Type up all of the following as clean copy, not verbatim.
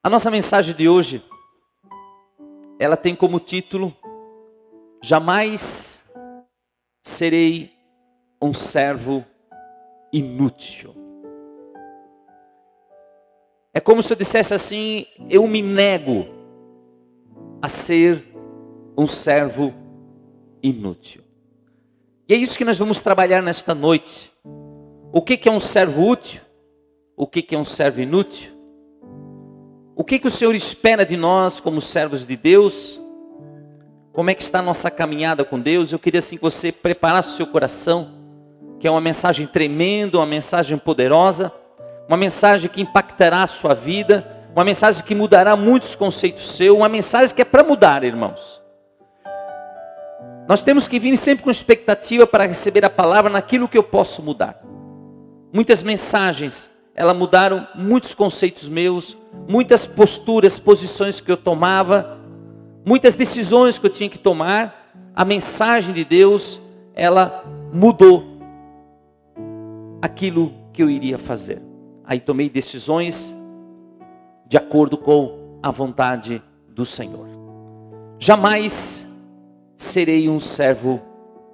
A nossa mensagem de hoje, ela tem como título: Jamais serei um servo inútil. É como se eu dissesse assim: eu me nego a ser um servo inútil. E é isso que nós vamos trabalhar nesta noite. O que é um servo útil? O que é um servo inútil? O que o Senhor espera de nós como servos de Deus? Como é que está a nossa caminhada com Deus? Eu queria assim que você preparasse o seu coração, que é uma mensagem tremenda, uma mensagem poderosa, uma mensagem que impactará a sua vida, uma mensagem que mudará muitos conceitos seus, uma mensagem que é para mudar, irmãos. Nós temos que vir sempre com expectativa para receber a palavra naquilo que eu posso mudar. Muitas mensagens, elas mudaram muitos conceitos meus, muitas posturas, posições que eu tomava, muitas decisões que eu tinha que tomar. A mensagem de Deus, ela mudou aquilo que eu iria fazer. Aí tomei decisões de acordo com a vontade do Senhor. Jamais serei um servo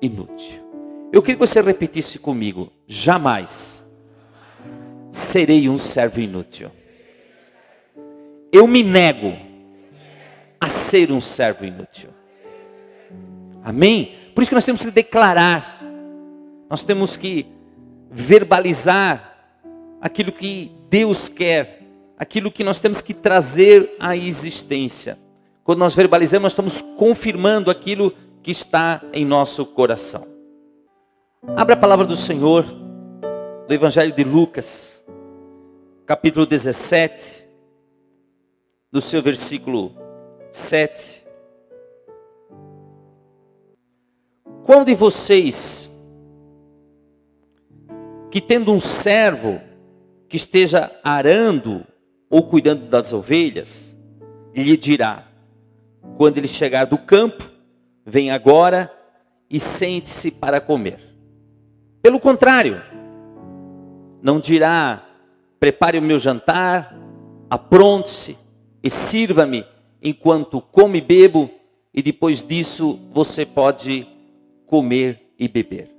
inútil. Eu queria que você repetisse comigo: jamais serei um servo inútil. Eu me nego a ser um servo inútil. Amém? Por isso que nós temos que declarar, nós temos que verbalizar aquilo que Deus quer, aquilo que nós temos que trazer à existência. Quando nós verbalizamos, nós estamos confirmando aquilo que está em nosso coração. Abra a palavra do Senhor, do Evangelho de Lucas, capítulo 17, do seu versículo 7. Qual de vocês, que tendo um servo que esteja arando ou cuidando das ovelhas, lhe dirá, quando ele chegar do campo, vem agora e sente-se para comer? Pelo contrário, não dirá, prepare o meu jantar, apronte-se e sirva-me enquanto como e bebo, e depois disso você pode comer e beber.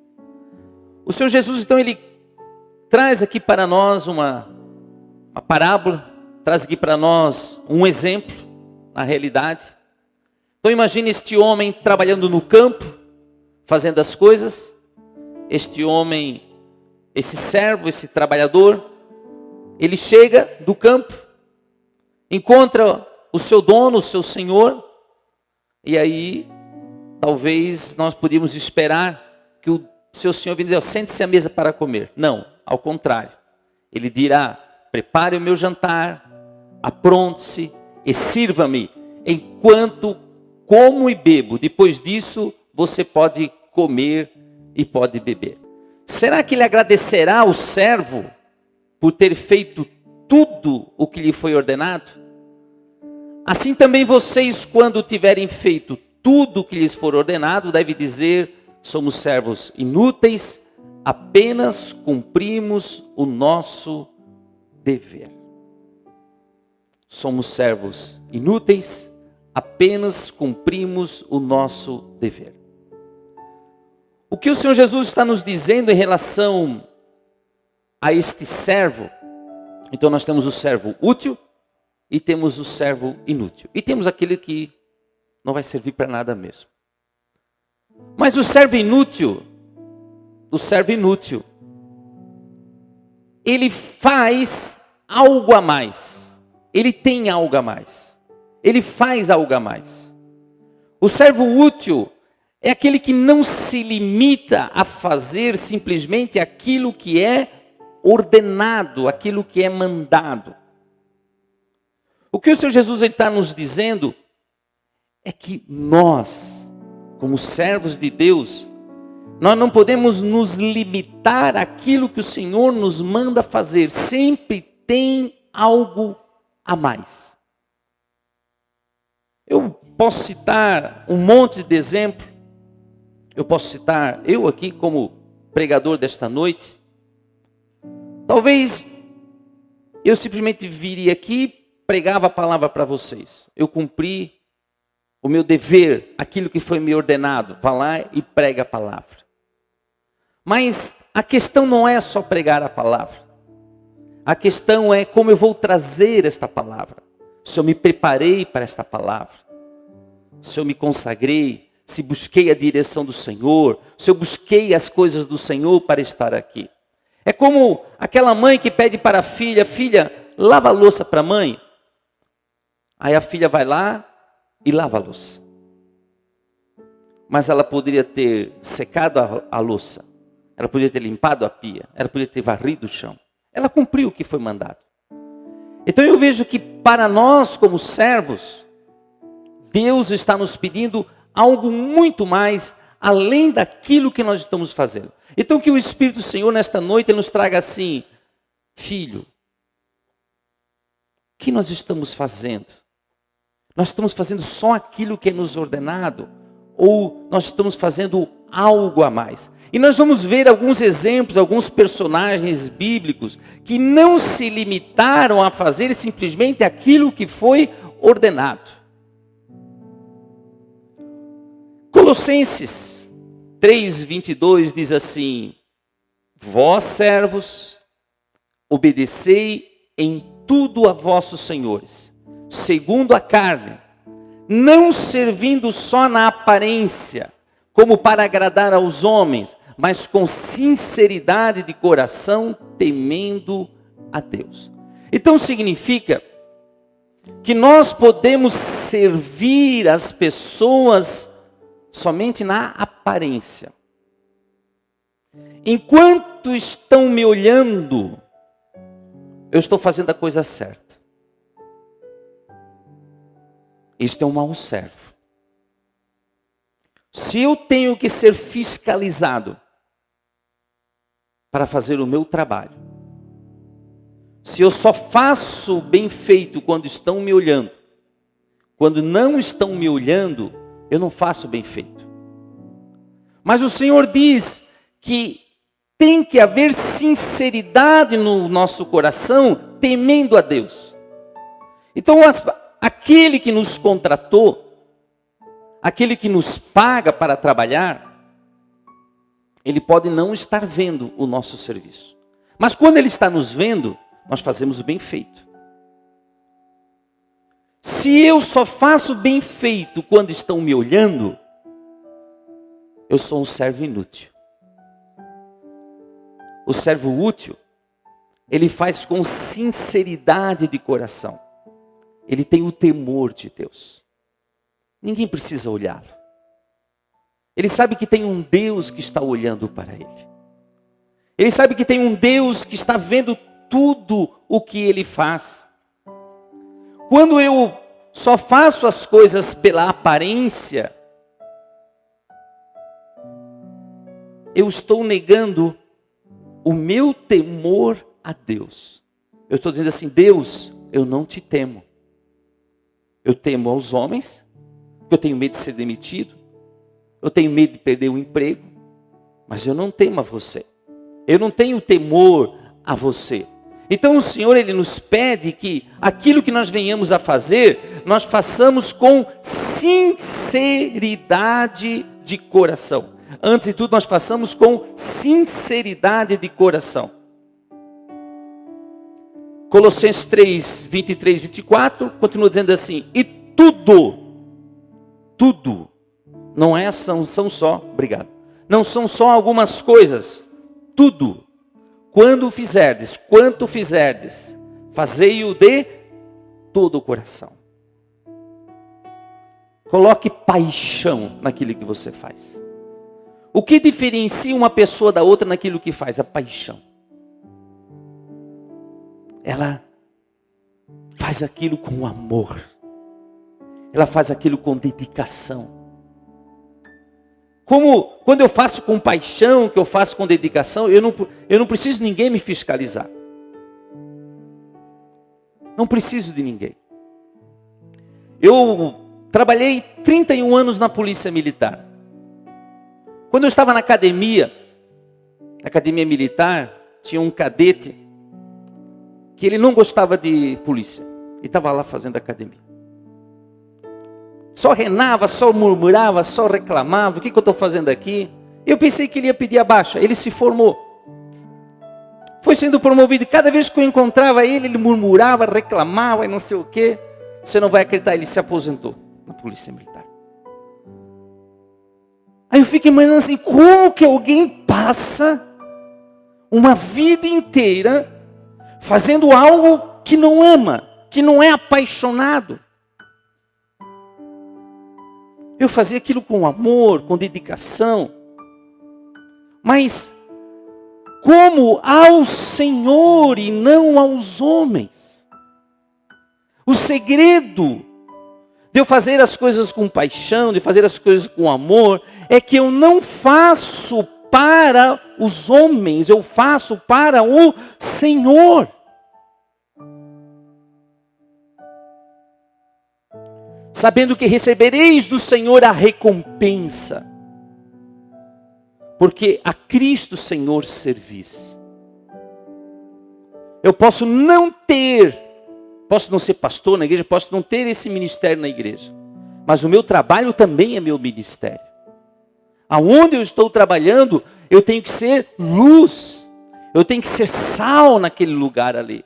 O Senhor Jesus, então, ele traz aqui para nós uma parábola, traz aqui para nós um exemplo, na realidade. Então imagine este homem trabalhando no campo, fazendo as coisas. Este homem, esse servo, esse trabalhador, ele chega do campo, encontra o seu dono, o seu senhor, e aí talvez nós podíamos esperar que o seu senhor venha dizer: sente-se à mesa para comer. Não, ao contrário. Ele dirá: prepare o meu jantar, apronte-se e sirva-me enquanto como e bebo. Depois disso você pode comer e pode beber. Será que ele agradecerá ao servo por ter feito tudo o que lhe foi ordenado? Assim também vocês, quando tiverem feito tudo o que lhes for ordenado, devem dizer: somos servos inúteis, apenas cumprimos o nosso dever. Somos servos inúteis, apenas cumprimos o nosso dever. O que o Senhor Jesus está nos dizendo em relação a este servo? Então nós temos o servo útil e temos o servo inútil. E temos aquele que não vai servir para nada mesmo. Mas o servo inútil, ele faz algo a mais. Ele tem algo a mais. Ele faz algo a mais. O servo útil é aquele que não se limita a fazer simplesmente aquilo que é ordenado, aquilo que é mandado. O que o Senhor Jesus está nos dizendo é que nós, como servos de Deus, nós não podemos nos limitar àquilo que o Senhor nos manda fazer. Sempre tem algo a mais. Eu posso citar um monte de exemplo. Eu posso citar eu aqui como pregador desta noite. Talvez eu simplesmente viria aqui, pregava a palavra para vocês. Eu cumpri o meu dever, aquilo que foi me ordenado. Vá lá e prega a palavra. Mas a questão não é só pregar a palavra. A questão é como eu vou trazer esta palavra. Se eu me preparei para esta palavra. Se eu me consagrei. Se busquei a direção do Senhor. Se eu busquei as coisas do Senhor para estar aqui. É como aquela mãe que pede para a filha: filha, lava a louça para a mãe. Aí a filha vai lá e lava a louça. Mas ela poderia ter secado a louça. Ela poderia ter limpado a pia. Ela poderia ter varrido o chão. Ela cumpriu o que foi mandado. Então eu vejo que para nós como servos, Deus está nos pedindo algo muito mais além daquilo que nós estamos fazendo. Então que o Espírito do Senhor nesta noite nos traga assim: filho, o que nós estamos fazendo? Nós estamos fazendo só aquilo que é nos ordenado? Ou nós estamos fazendo algo a mais? E nós vamos ver alguns exemplos, alguns personagens bíblicos que não se limitaram a fazer simplesmente aquilo que foi ordenado. Colossenses 3:22 diz assim: vós servos, obedecei em tudo a vossos senhores, segundo a carne, não servindo só na aparência, como para agradar aos homens, mas com sinceridade de coração, temendo a Deus. Então significa que nós podemos servir as pessoas somente na aparência. Enquanto estão me olhando, eu estou fazendo a coisa certa. Isto é um mau servo. Se eu tenho que ser fiscalizado para fazer o meu trabalho, se eu só faço bem feito quando estão me olhando, quando não estão me olhando, eu não faço bem feito. Mas o Senhor diz que tem que haver sinceridade no nosso coração, temendo a Deus. Então, aquele que nos contratou, aquele que nos paga para trabalhar, ele pode não estar vendo o nosso serviço. Mas quando ele está nos vendo, nós fazemos o bem feito. Se eu só faço bem feito quando estão me olhando, eu sou um servo inútil. O servo útil, ele faz com sinceridade de coração. Ele tem o temor de Deus. Ninguém precisa olhá-lo. Ele sabe que tem um Deus que está olhando para ele. Ele sabe que tem um Deus que está vendo tudo o que ele faz. Quando eu só faço as coisas pela aparência, eu estou negando o meu temor a Deus. Eu estou dizendo assim: Deus, eu não te temo. Eu temo aos homens, eu tenho medo de ser demitido, eu tenho medo de perder o emprego, mas eu não temo a você. Eu não tenho temor a você. Então o Senhor, Ele nos pede que aquilo que nós venhamos a fazer, nós façamos com sinceridade de coração. Antes de tudo, nós façamos com sinceridade de coração. Colossenses 3, 23, 24, continua dizendo assim: e tudo, não são só, obrigado, não são só algumas coisas, tudo, quanto fizerdes, fazei-o de todo o coração. Coloque paixão naquilo que você faz. O que diferencia uma pessoa da outra naquilo que faz? A paixão. Ela faz aquilo com amor. Ela faz aquilo com dedicação. Como quando eu faço com paixão, que eu faço com dedicação, eu não preciso de ninguém me fiscalizar. Não preciso de ninguém. Eu trabalhei 31 anos na Polícia Militar. Quando eu estava na academia militar, tinha um cadete que ele não gostava de polícia. E estava lá fazendo academia. Só renava, só murmurava, só reclamava. O que eu estou fazendo aqui? Eu pensei que ele ia pedir a baixa. Ele se formou. Foi sendo promovido. Cada vez que eu encontrava ele, ele murmurava, reclamava e não sei o quê. Você não vai acreditar, ele se aposentou na Polícia Militar. Aí eu fico imaginando assim, como que alguém passa uma vida inteira fazendo algo que não ama, que não é apaixonado. Eu fazia aquilo com amor, com dedicação. Mas como ao Senhor e não aos homens. O segredo de eu fazer as coisas com paixão, de fazer as coisas com amor, é que eu não faço para os homens, eu faço para o Senhor. Sabendo que recebereis do Senhor a recompensa, porque a Cristo Senhor servis. Eu posso não ser pastor na igreja, posso não ter esse ministério na igreja, mas o meu trabalho também é meu ministério. Aonde eu estou trabalhando, eu tenho que ser luz, eu tenho que ser sal naquele lugar ali.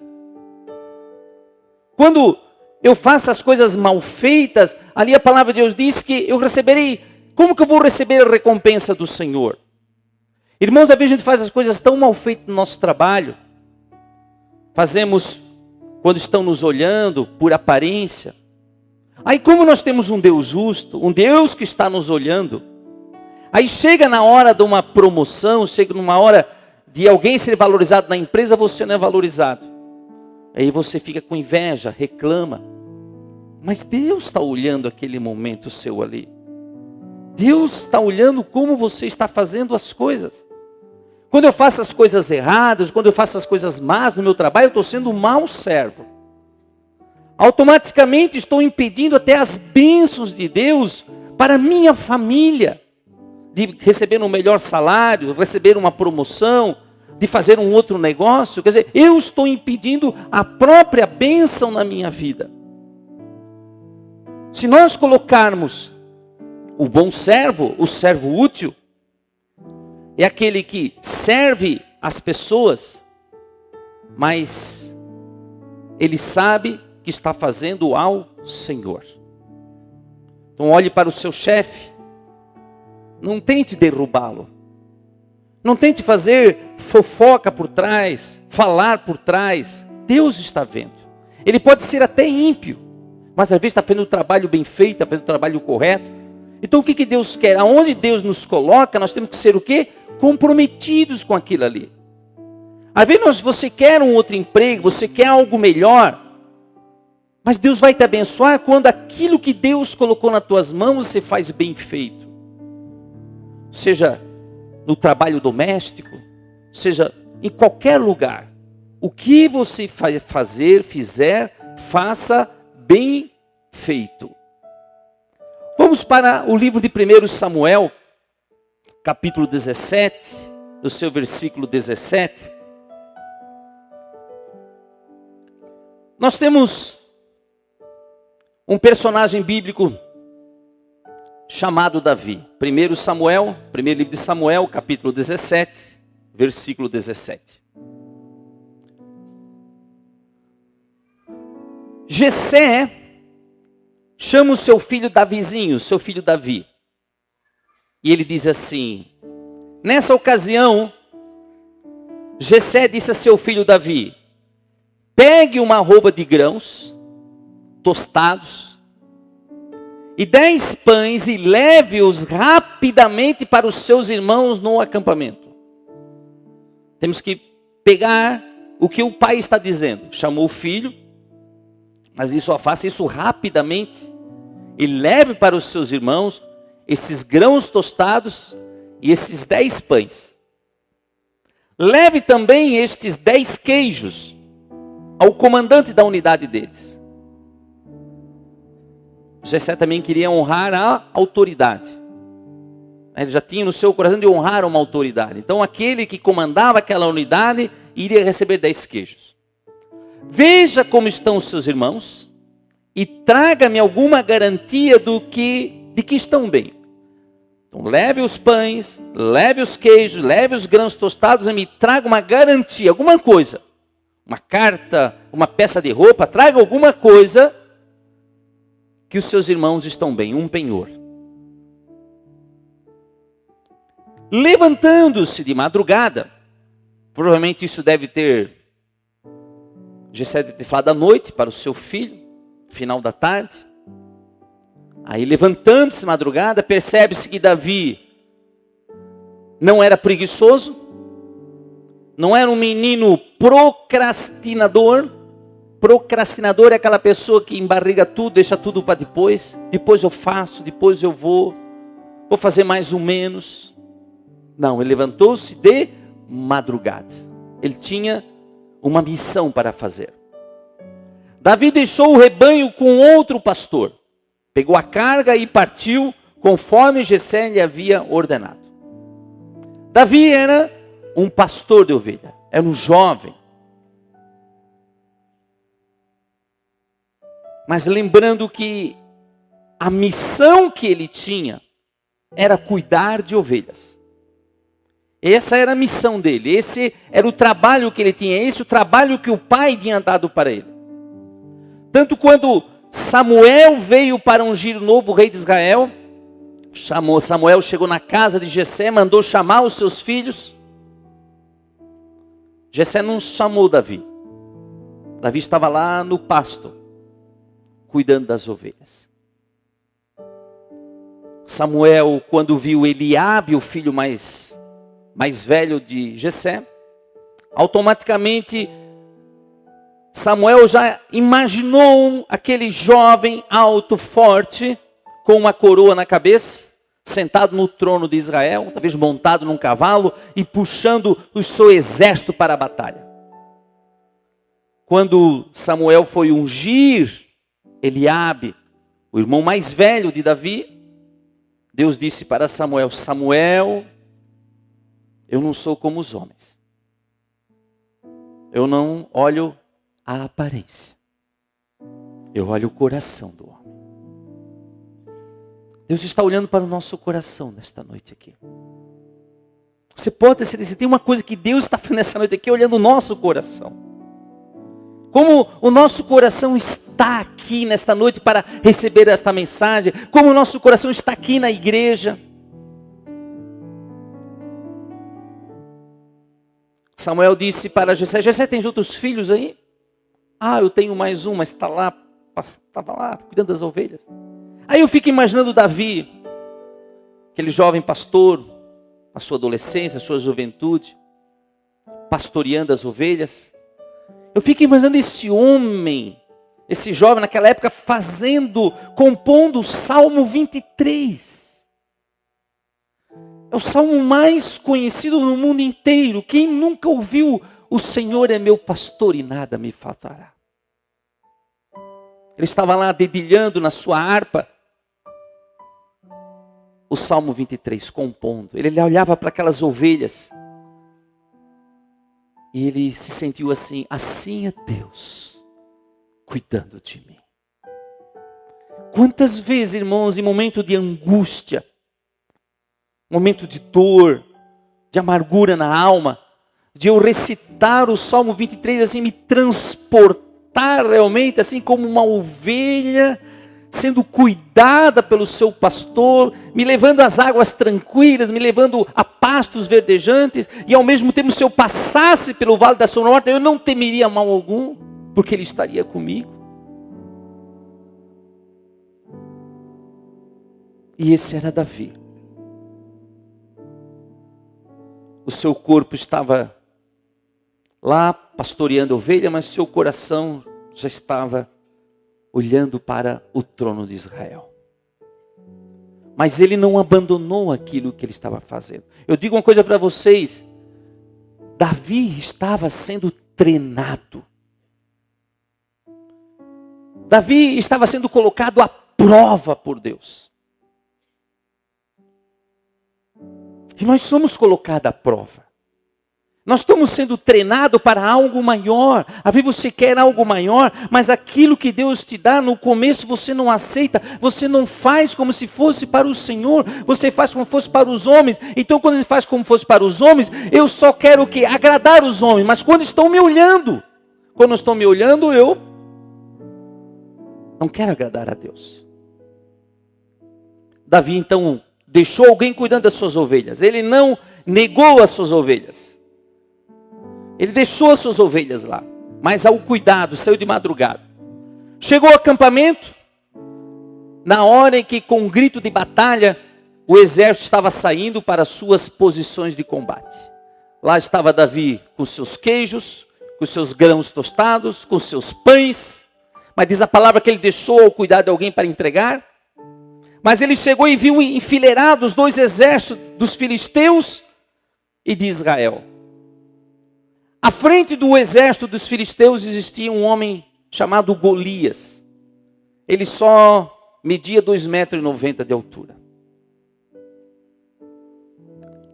Quando eu faço as coisas mal feitas, ali a palavra de Deus diz que eu receberei. Como que eu vou receber a recompensa do Senhor? Irmãos, às vezes a gente faz as coisas tão mal feitas no nosso trabalho. Fazemos quando estão nos olhando por aparência. Aí como nós temos um Deus justo, um Deus que está nos olhando, aí chega na hora de uma promoção, chega numa hora de alguém ser valorizado na empresa, você não é valorizado. Aí você fica com inveja, reclama. Mas Deus está olhando aquele momento seu ali. Deus está olhando como você está fazendo as coisas. Quando eu faço as coisas erradas, quando eu faço as coisas más no meu trabalho, eu estou sendo um mau servo. Automaticamente estou impedindo até as bênçãos de Deus para a minha família. De receber um melhor salário, receber uma promoção, de fazer um outro negócio. Quer dizer, eu estou impedindo a própria bênção na minha vida. Se nós colocarmos o bom servo, o servo útil, é aquele que serve as pessoas, mas ele sabe que está fazendo ao Senhor. Então olhe para o seu chefe, não tente derrubá-lo, não tente fazer fofoca por trás, falar por trás. Deus está vendo. Ele pode ser até ímpio, mas às vezes está fazendo o trabalho bem feito, está fazendo o trabalho correto. Então o que Deus quer? Aonde Deus nos coloca, nós temos que ser o quê? Comprometidos com aquilo ali. Às vezes você quer um outro emprego, você quer algo melhor, mas Deus vai te abençoar quando aquilo que Deus colocou nas tuas mãos você faz bem feito. Seja no trabalho doméstico, seja em qualquer lugar. O que você fizer, faça bem feito. Vamos para o livro de 1 Samuel, capítulo 17, do seu versículo 17. Nós temos um personagem bíblico chamado Davi. 1 Samuel, primeiro livro de Samuel, capítulo 17, versículo 17. Jessé chama o seu filho Davizinho, seu filho Davi. E ele diz assim: nessa ocasião, Jessé disse a seu filho Davi: pegue uma arroba de grãos tostados e 10 pães e leve-os rapidamente para os seus irmãos no acampamento. Temos que pegar o que o pai está dizendo. Chamou o filho, mas ele só faça isso rapidamente e leve para os seus irmãos esses grãos tostados e esses 10 pães. Leve também estes 10 queijos ao comandante da unidade deles. Jessé também queria honrar a autoridade. Ele já tinha no seu coração de honrar uma autoridade. Então aquele que comandava aquela unidade iria receber 10 queijos. veja como estão os seus irmãos e traga-me alguma garantia de que estão bem. Então leve os pães, leve os queijos, leve os grãos tostados e me traga uma garantia, alguma coisa. Uma carta, uma peça de roupa, traga alguma coisa que os seus irmãos estão bem, um penhor. Levantando-se de madrugada, provavelmente isso deve ter, Jessé deve ter falado à noite para o seu filho, final da tarde. Aí levantando-se de madrugada, percebe-se que Davi não era preguiçoso, não era um menino procrastinador. Procrastinador é aquela pessoa que embarriga tudo, deixa tudo para depois. Depois eu faço, depois eu vou fazer mais ou menos. Não, ele levantou-se de madrugada. Ele tinha uma missão para fazer. Davi deixou o rebanho com outro pastor. Pegou a carga e partiu conforme Jessé lhe havia ordenado. Davi era um pastor de ovelha, era um jovem. Mas lembrando que a missão que ele tinha era cuidar de ovelhas. Essa era a missão dele, esse era o trabalho que ele tinha, esse o trabalho que o pai tinha dado para ele. Tanto quando Samuel veio para ungir o novo rei de Israel, Samuel chegou na casa de Jessé, mandou chamar os seus filhos. Jessé não chamou Davi. Davi estava lá no pasto, cuidando das ovelhas. Samuel, quando viu Eliabe, o filho mais velho de Jessé, automaticamente Samuel já imaginou aquele jovem alto, forte, com uma coroa na cabeça, sentado no trono de Israel, talvez montado num cavalo e puxando o seu exército para a batalha. Quando Samuel foi ungir Eliabe, o irmão mais velho de Davi, Deus disse para Samuel: Samuel, eu não sou como os homens. Eu não olho a aparência. Eu olho o coração do homem. Deus está olhando para o nosso coração nesta noite aqui. Você pode ter certeza, tem uma coisa que Deus está fazendo nessa noite aqui, olhando o nosso coração. Como o nosso coração está aqui nesta noite para receber esta mensagem. Como o nosso coração está aqui na igreja. Samuel disse para Jessé: Jessé, tem outros filhos aí? Ah, eu tenho mais um, mas estava lá cuidando das ovelhas. Aí eu fico imaginando Davi, aquele jovem pastor, na sua adolescência, na sua juventude, pastoreando as ovelhas. Eu fico imaginando esse homem, esse jovem naquela época compondo o Salmo 23. É o salmo mais conhecido no mundo inteiro. Quem nunca ouviu: o Senhor é meu pastor e nada me faltará. Ele estava lá dedilhando na sua harpa o Salmo 23, compondo. Ele olhava para aquelas ovelhas e ele se sentiu assim: assim é Deus cuidando de mim. Quantas vezes, irmãos, em momento de angústia, momento de dor, de amargura na alma, de eu recitar o Salmo 23, assim, me transportar realmente, assim como uma ovelha, sendo cuidada pelo seu pastor, me levando às águas tranquilas, me levando a pastos verdejantes, e ao mesmo tempo, se eu passasse pelo vale da sombra da morte, eu não temeria mal algum, porque Ele estaria comigo. E esse era Davi. O seu corpo estava lá pastoreando a ovelha, mas seu coração já estava olhando para o trono de Israel. Mas ele não abandonou aquilo que ele estava fazendo. Eu digo uma coisa para vocês: Davi estava sendo treinado. Davi estava sendo colocado à prova por Deus. E nós somos colocados à prova. Nós estamos sendo treinados para algo maior. Às vezes você quer algo maior, mas aquilo que Deus te dá no começo você não aceita. Você não faz como se fosse para o Senhor. Você faz como fosse para os homens. Então quando ele faz como fosse para os homens, eu só quero o quê? Agradar os homens. Mas quando estão me olhando, eu não quero agradar a Deus. Davi então deixou alguém cuidando das suas ovelhas. Ele não negou as suas ovelhas. Ele deixou as suas ovelhas lá, mas ao cuidado, saiu de madrugada. Chegou ao acampamento, na hora em que com um grito de batalha, o exército estava saindo para suas posições de combate. Lá estava Davi com seus queijos, com seus grãos tostados, com seus pães, mas diz a palavra que ele deixou ao cuidado de alguém para entregar. Mas ele chegou e viu enfileirados 2 exércitos dos filisteus e de Israel. À frente do exército dos filisteus existia um homem chamado Golias. Ele só media 2,90 metros de altura.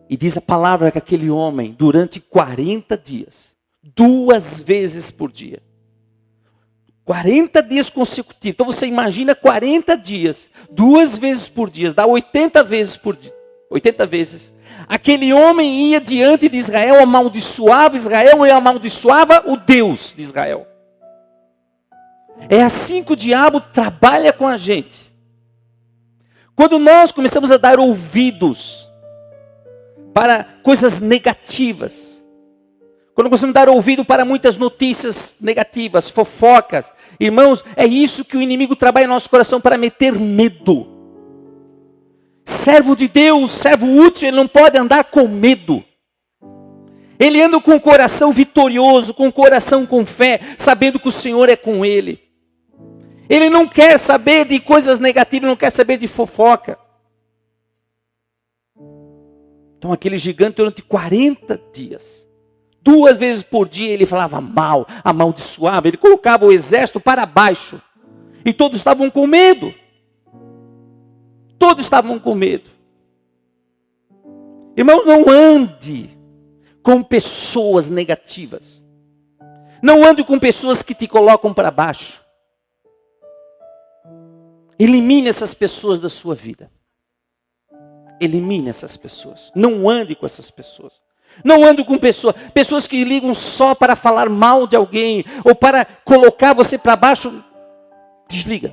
E diz a palavra que aquele homem, durante 40 dias, 2 vezes por dia, 40 dias consecutivos. Então você imagina 40 dias, 2 vezes por dia, dá 80 vezes por dia. 80 vezes. Aquele homem ia diante de Israel, amaldiçoava Israel e amaldiçoava o Deus de Israel. É assim que o diabo trabalha com a gente. Quando nós começamos a dar ouvidos para coisas negativas, quando começamos a dar ouvido para muitas notícias negativas, fofocas, irmãos, é isso que o inimigo trabalha no nosso coração, para meter medo. Servo de Deus, servo útil, ele não pode andar com medo. Ele anda com o coração vitorioso, com o coração com fé, sabendo que o Senhor é com ele. Ele não quer saber de coisas negativas, não quer saber de fofoca. Então aquele gigante durante 40 dias, 2 vezes por dia ele falava mal, amaldiçoava, ele colocava o exército para baixo. E todos estavam com medo. Todos estavam com medo. Irmão, não ande com pessoas negativas. Não ande com pessoas que te colocam para baixo. Elimine essas pessoas da sua vida. Elimine essas pessoas. Não ande com essas pessoas. Não ande com pessoas que ligam só para falar mal de alguém ou para colocar você para baixo. Desliga.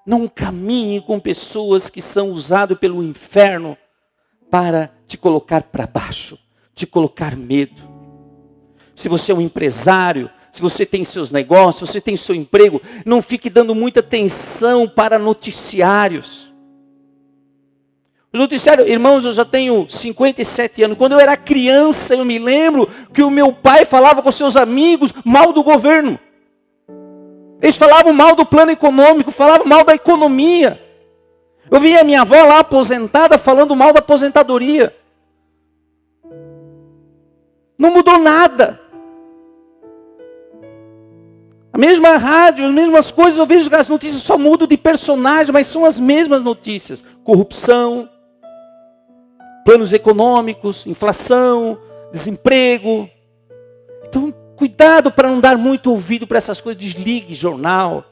Não caminhe com pessoas que são usadas pelo inferno para te colocar para baixo, te colocar medo. Se você é um empresário, se você tem seus negócios, se você tem seu emprego, não fique dando muita atenção para noticiários. O noticiário, irmãos, eu já tenho 57 anos. Quando eu era criança, eu me lembro que o meu pai falava com seus amigos mal do governo. Eles falavam mal do plano econômico, falavam mal da economia. Eu via a minha avó lá aposentada falando mal da aposentadoria. Não mudou nada. A mesma rádio, as mesmas coisas, eu vejo que as notícias só mudam de personagem, mas são as mesmas notícias. Corrupção, planos econômicos, inflação, desemprego. Então, cuidado para não dar muito ouvido para essas coisas. Desligue jornal.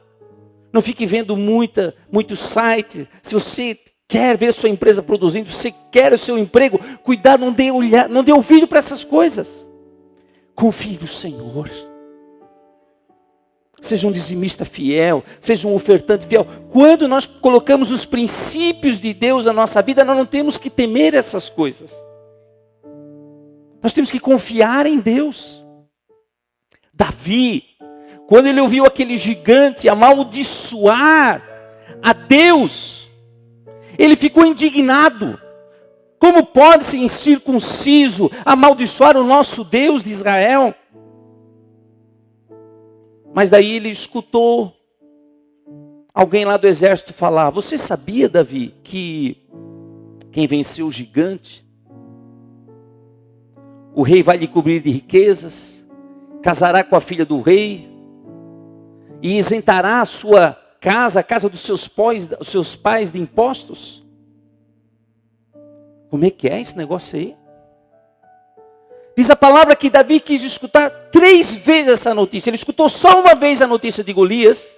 Não fique vendo muito site. Se você quer ver a sua empresa produzindo, se você quer o seu emprego, cuidado, não dê ouvido para essas coisas. Confie no Senhor. Seja um dizimista fiel, seja um ofertante fiel. Quando nós colocamos os princípios de Deus na nossa vida, nós não temos que temer essas coisas. Nós temos que confiar em Deus. Davi, quando ele ouviu aquele gigante amaldiçoar a Deus, ele ficou indignado. Como pode-se incircunciso amaldiçoar o nosso Deus de Israel? Mas daí ele escutou alguém lá do exército falar: você sabia, Davi, que quem venceu o gigante, o rei vai lhe cobrir de riquezas, casará com a filha do rei, e isentará a sua casa, a casa dos seus pais de impostos? Como é que é esse negócio aí? Diz a palavra que Davi quis escutar 3 vezes essa notícia. Ele escutou só uma vez a notícia de Golias,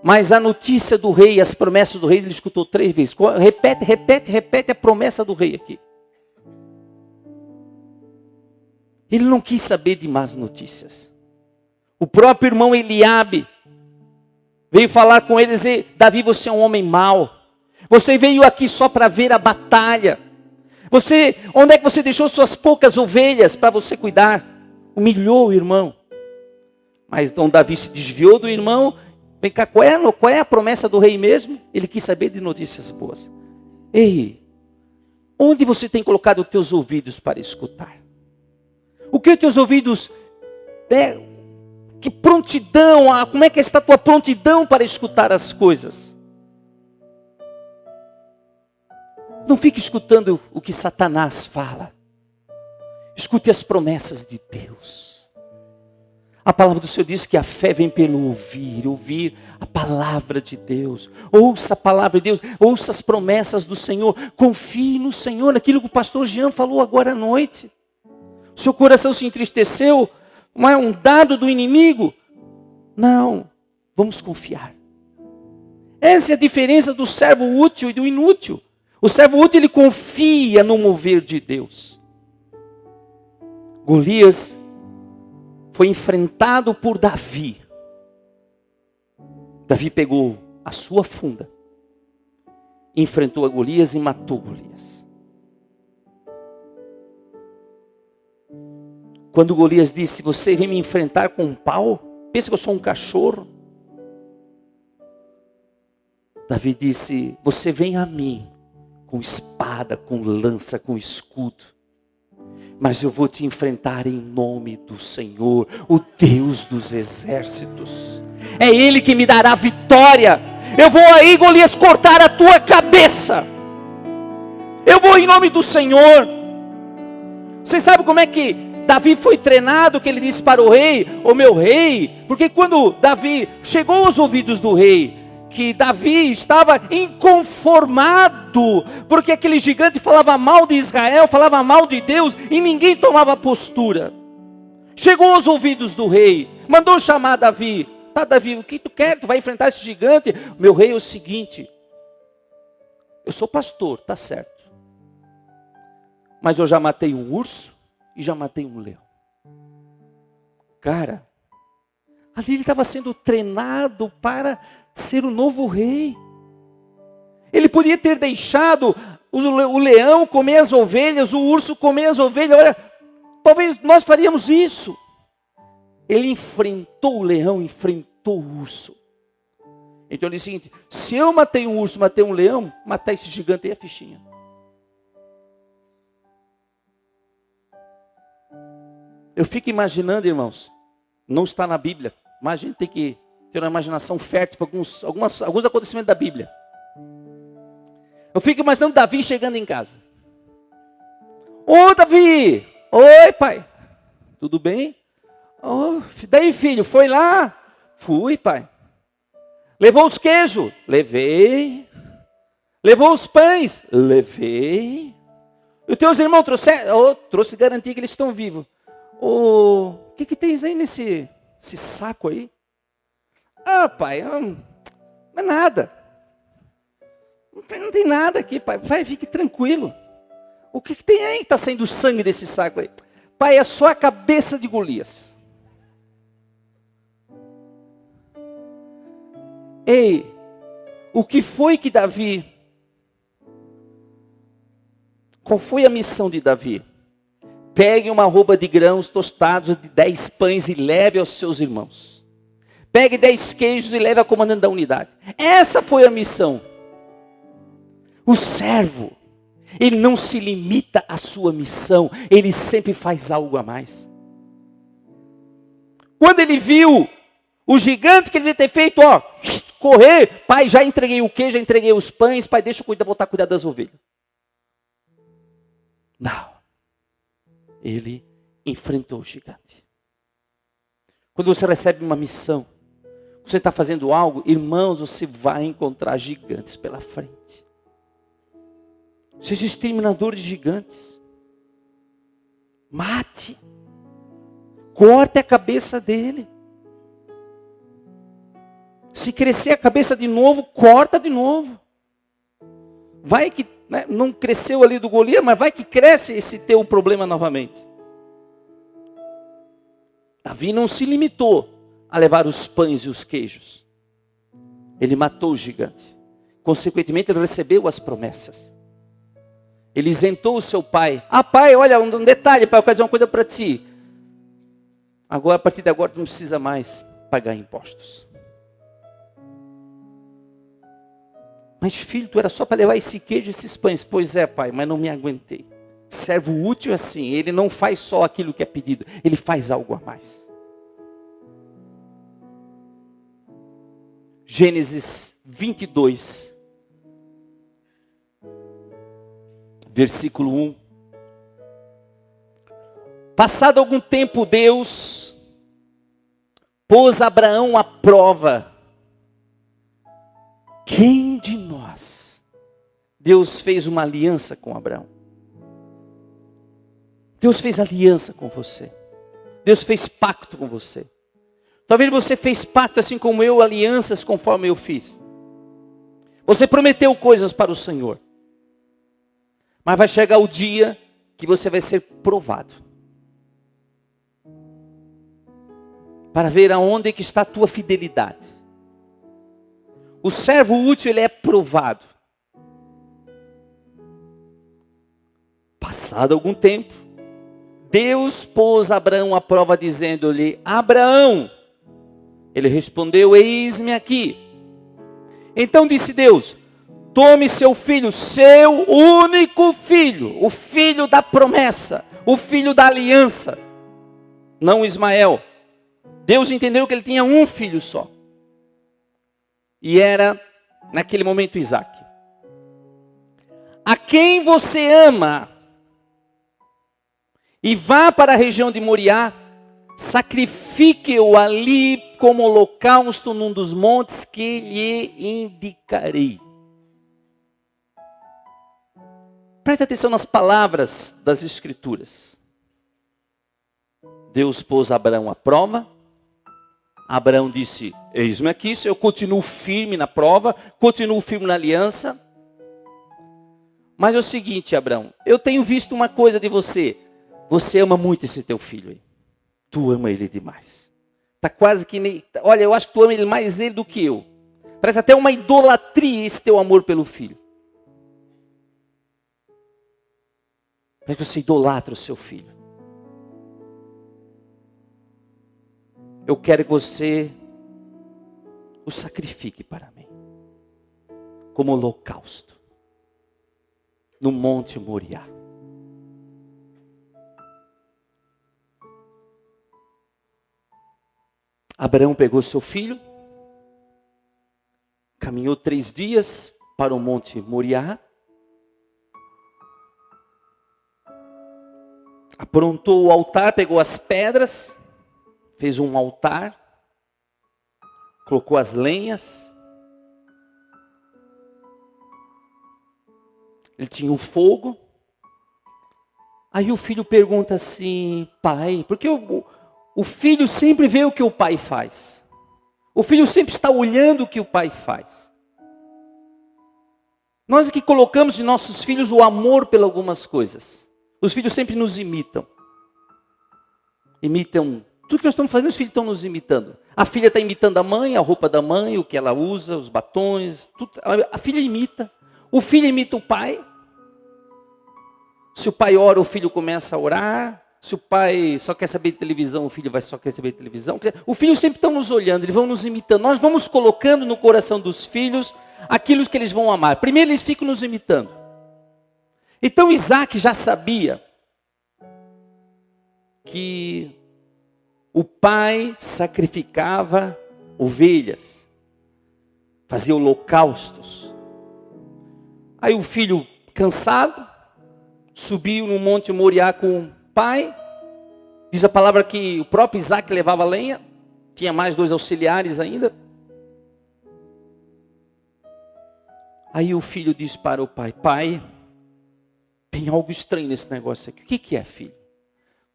mas a notícia do rei, as promessas do rei, ele escutou 3 vezes. Repete a promessa do rei aqui. Ele não quis saber de más notícias. O próprio irmão Eliabe veio falar com ele e dizer: Davi, você é um homem mau. Você veio aqui só para ver a batalha. Onde é que você deixou suas poucas ovelhas para você cuidar? Humilhou o irmão. Mas então Davi se desviou do irmão. Vem cá, qual é a promessa do rei mesmo? Ele quis saber de notícias boas. Ei, onde você tem colocado os teus ouvidos para escutar? O que os teus ouvidos... Que prontidão, como é que está a tua prontidão para escutar as coisas? Não fique escutando o que Satanás fala. Escute as promessas de Deus. A palavra do Senhor diz que a fé vem pelo ouvir a palavra de Deus. Ouça a palavra de Deus, ouça as promessas do Senhor. Confie no Senhor, naquilo que o pastor Jean falou agora à noite. Seu coração se entristeceu, não é um dado do inimigo? Não, vamos confiar. Essa é a diferença do servo útil e do inútil. O servo útil, ele confia no mover de Deus. Golias foi enfrentado por Davi. Davi pegou a sua funda, enfrentou a Golias e matou Golias. Quando Golias disse: você vem me enfrentar com um pau? Pensa que eu sou um cachorro? Davi disse: você vem a mim com espada, com lança, com escudo. Mas eu vou te enfrentar em nome do Senhor, o Deus dos exércitos. É Ele que me dará vitória. Eu vou aí, Golias, cortar a tua cabeça. Eu vou em nome do Senhor. Você sabe como é que Davi foi treinado? Que ele disse para o rei: ô meu rei. Porque quando Davi chegou aos ouvidos do rei, que Davi estava inconformado, porque aquele gigante falava mal de Israel, falava mal de Deus, e ninguém tomava postura. Chegou aos ouvidos do rei, mandou chamar Davi. Tá, Davi, o que tu quer? Tu vai enfrentar esse gigante? Meu rei, é o seguinte: eu sou pastor, tá certo, mas eu já matei um urso e já matei um leão. Cara, ali ele estava sendo treinado para ser o novo rei. Ele podia ter deixado o leão comer as ovelhas, o urso comer as ovelhas. Olha, talvez nós faríamos isso. Ele enfrentou o leão, enfrentou o urso. Então ele disse o seguinte: se eu matei um urso, matei um leão, matar esse gigante aí é fichinha. Eu fico imaginando, irmãos, não está na Bíblia, mas a gente tem que ter uma imaginação fértil para alguns acontecimentos da Bíblia. Eu fico imaginando Davi chegando em casa. Ô Davi! Oi pai! Tudo bem? Oh, daí filho, foi lá? Fui pai. Levou os queijos? Levei. Levou os pães? Levei. E os teus irmãos trouxeram? Oh, trouxe garantia que eles estão vivos. O que tens aí nesse saco aí? Ah, pai, não é nada. Não tem nada aqui, pai. Vai, fique tranquilo. O que tem aí que está saindo sangue desse saco aí? Pai, é só a cabeça de Golias. Ei, o que foi que Davi... Qual foi a missão de Davi? Pegue uma roupa de grãos tostados de 10 pães e leve aos seus irmãos. Pegue 10 queijos e leve ao comandante da unidade. Essa foi a missão. O servo, ele não se limita à sua missão, ele sempre faz algo a mais. Quando ele viu o gigante que ele devia ter feito, correr, pai, já entreguei o queijo, já entreguei os pães, pai, deixa eu voltar a cuidar das ovelhas. Não. Ele enfrentou o gigante. Quando você recebe uma missão, você está fazendo algo, irmãos, você vai encontrar gigantes pela frente. Seja exterminador de gigantes. Mate. Corte a cabeça dele. Se crescer a cabeça de novo, corta de novo. Vai que, né, não cresceu ali do Golias, mas vai que cresce esse teu problema novamente. Davi não se limitou a levar os pães e os queijos. Ele matou o gigante. Consequentemente, ele recebeu as promessas. Ele isentou o seu pai. Ah, pai, olha, um detalhe, pai, eu quero dizer uma coisa para ti. Agora, a partir de agora, tu não precisa mais pagar impostos. Mas filho, tu era só para levar esse queijo e esses pães. Pois é, pai, mas não me aguentei. Servo útil assim, ele não faz só aquilo que é pedido, ele faz algo a mais. Gênesis 22, versículo 1. Passado algum tempo, Deus pôs Abraão à prova. Quem de nós? Deus fez uma aliança com Abraão. Deus fez aliança com você. Deus fez pacto com você. Talvez você fez pacto assim como eu, alianças conforme eu fiz. Você prometeu coisas para o Senhor. Mas vai chegar o dia que você vai ser provado. Para ver aonde que está a tua fidelidade. O servo útil, ele é provado. Passado algum tempo, Deus pôs Abraão à prova dizendo-lhe: Abraão. Ele respondeu: eis-me aqui. Então disse Deus: tome seu filho, seu único filho, o filho da promessa, o filho da aliança, não Ismael. Deus entendeu que ele tinha um filho só. E era, naquele momento, Isaque. A quem você ama, e vá para a região de Moriá, sacrifique-o ali como holocausto num dos montes que lhe indicarei. Preste atenção nas palavras das Escrituras. Deus pôs Abraão à prova. Abraão disse: eis-me aqui, eu continuo firme na prova, continuo firme na aliança. Mas é o seguinte, Abraão, eu tenho visto uma coisa de você. Você ama muito esse teu filho aí. Tu ama ele demais. Tá quase que nem... Olha, eu acho que tu ama ele mais ele do que eu. Parece até uma idolatria esse teu amor pelo filho. Parece que você idolatra o seu filho. Eu quero que você o sacrifique para mim. Como holocausto. No Monte Moriá. Abraão pegou seu filho, caminhou 3 dias para o Monte Moriá, aprontou o altar, pegou as pedras, fez um altar, colocou as lenhas, ele tinha um fogo. Aí o filho pergunta assim: pai, porque o filho sempre vê o que o pai faz. O filho sempre está olhando o que o pai faz. Nós aqui colocamos em nossos filhos o amor por algumas coisas. Os filhos sempre nos imitam. Imitam tudo que nós estamos fazendo, os filhos estão nos imitando. A filha está imitando a mãe, a roupa da mãe, o que ela usa, os batons. Tudo, a filha imita. O filho imita o pai. Se o pai ora, o filho começa a orar. Se o pai só quer saber de televisão, o filho vai só querer saber de televisão. O filho sempre está nos olhando, eles vão nos imitando. Nós vamos colocando no coração dos filhos aquilo que eles vão amar. Primeiro eles ficam nos imitando. Então Isaque já sabia que o pai sacrificava ovelhas, fazia holocaustos. Aí o filho, cansado, subiu no Monte Moriá com o pai. Diz a palavra que o próprio Isaque levava lenha. Tinha mais 2 auxiliares ainda. Aí o filho diz para o pai: pai, tem algo estranho nesse negócio aqui. O que é, filho?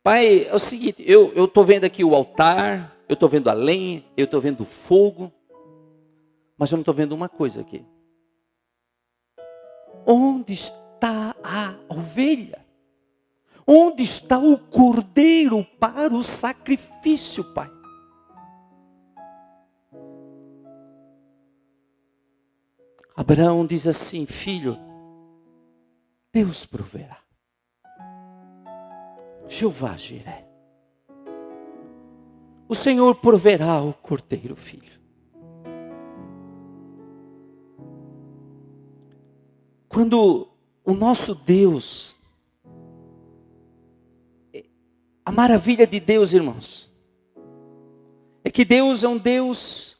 Pai, é o seguinte, eu estou vendo aqui o altar, eu estou vendo a lenha, eu estou vendo o fogo, mas eu não estou vendo uma coisa aqui. Onde está a ovelha? Onde está o cordeiro para o sacrifício, Pai? Abraão diz assim: filho, Deus proverá. Jeová Jiré. O Senhor proverá o cordeiro, filho. Quando o nosso Deus, a maravilha de Deus, irmãos, é que Deus é um Deus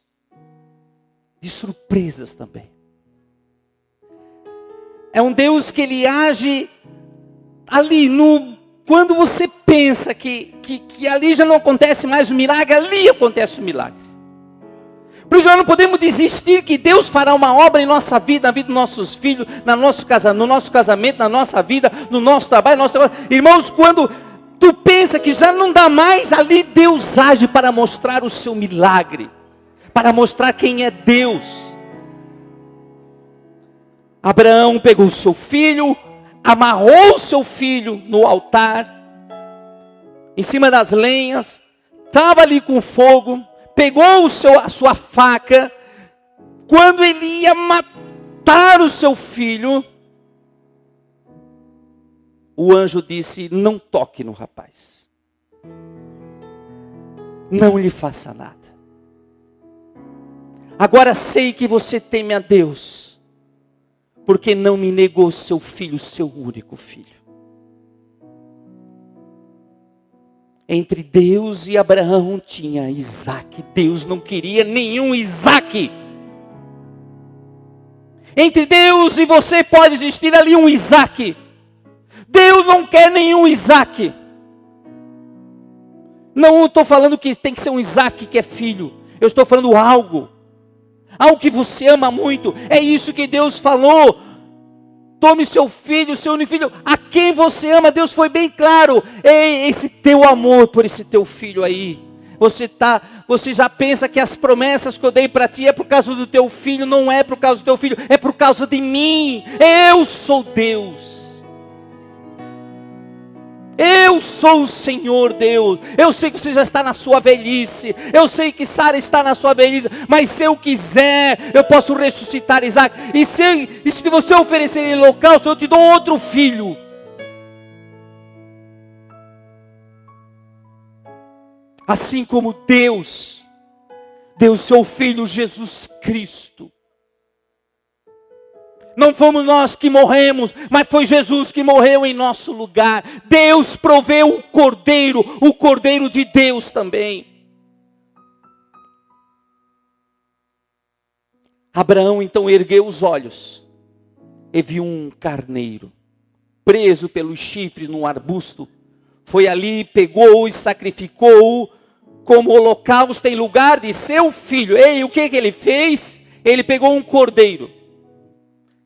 de surpresas também. É um Deus que Ele age ali quando você pensa que ali já não acontece mais o milagre, ali acontece o milagre. Por isso nós não podemos desistir que Deus fará uma obra em nossa vida, na vida dos nossos filhos, no nosso casamento, na nossa vida, no nosso trabalho, Irmãos, quando tu pensa que já não dá mais, ali Deus age para mostrar o seu milagre, para mostrar quem é Deus. Abraão pegou o seu filho, amarrou o seu filho no altar, em cima das lenhas, estava ali com fogo, pegou a sua faca. Quando ele ia matar o seu filho, o anjo disse: não toque no rapaz, não lhe faça nada. Agora sei que você teme a Deus, porque não me negou seu filho, seu único filho. Entre Deus e Abraão tinha Isaque. Deus não queria nenhum Isaque. Entre Deus e você pode existir ali um Isaque. Deus não quer nenhum Isaque. Não estou falando que tem que ser um Isaque que é filho. Eu estou falando algo que você ama muito. É isso que Deus falou. Tome seu filho, seu único filho, a quem você ama. Deus foi bem claro. Ei, esse teu amor por esse teu filho aí. Você já pensa que as promessas que eu dei para ti é por causa do teu filho. Não é por causa do teu filho, é por causa de mim. Eu sou Deus. Eu sou o Senhor Deus. Eu sei que você já está na sua velhice. Eu sei que Sara está na sua velhice. Mas se eu quiser, eu posso ressuscitar Isaac. E se você oferecer em holocausto, eu te dou outro filho. Assim como Deus deu seu Filho Jesus Cristo. Não fomos nós que morremos, mas foi Jesus que morreu em nosso lugar. Deus proveu o Cordeiro de Deus também. Abraão então ergueu os olhos e viu um carneiro preso pelos chifres num arbusto. Foi ali, pegou-o e sacrificou-o como holocausto em lugar de seu filho. Ei, o que ele fez? Ele pegou um cordeiro.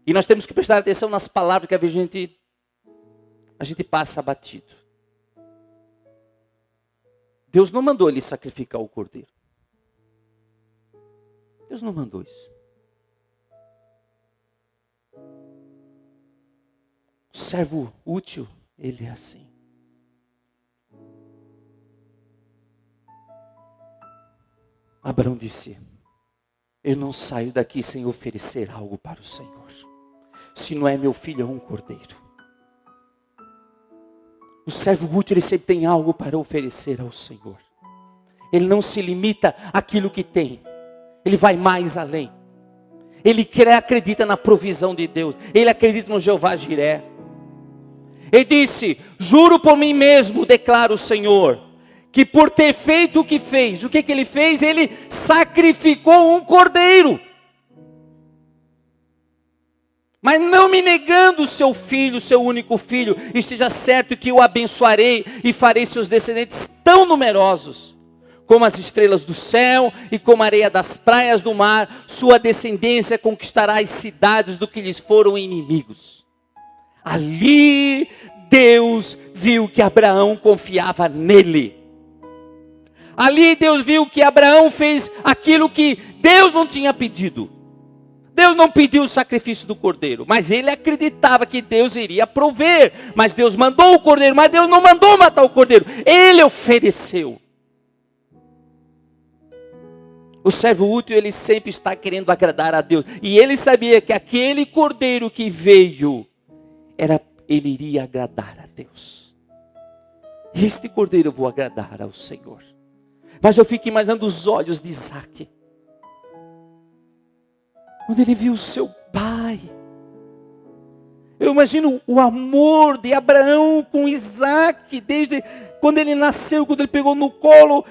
E nós temos que prestar atenção nas palavras que a gente passa batido. Deus não mandou ele sacrificar o cordeiro. Deus não mandou isso. O servo útil, ele é assim. Abraão disse: eu não saio daqui sem oferecer algo para o Senhor. Se não é meu filho, é um cordeiro. O servo útil, ele sempre tem algo para oferecer ao Senhor. Ele não se limita àquilo que tem. Ele vai mais além. Ele acredita na provisão de Deus. Ele acredita no Jeová Jiré. Ele disse: juro por mim mesmo, declara o Senhor, que por ter feito o que fez, o que ele fez? Ele sacrificou um cordeiro. Mas não me negando o seu filho, seu único filho. Esteja certo que o abençoarei e farei seus descendentes tão numerosos como as estrelas do céu e como a areia das praias do mar. Sua descendência conquistará as cidades do que lhes foram inimigos. Ali Deus viu que Abraão confiava nele. Ali Deus viu que Abraão fez aquilo que Deus não tinha pedido. Deus não pediu o sacrifício do cordeiro, mas ele acreditava que Deus iria prover. Mas Deus mandou o cordeiro, mas Deus não mandou matar o cordeiro. Ele ofereceu. O servo útil, ele sempre está querendo agradar a Deus. E ele sabia que aquele cordeiro que veio, ele iria agradar a Deus. Este cordeiro eu vou agradar ao Senhor. Mas eu fico imaginando os olhos de Isaac. Quando ele viu o seu pai. Eu imagino o amor de Abraão com Isaac. Desde quando ele nasceu, quando ele pegou no colo.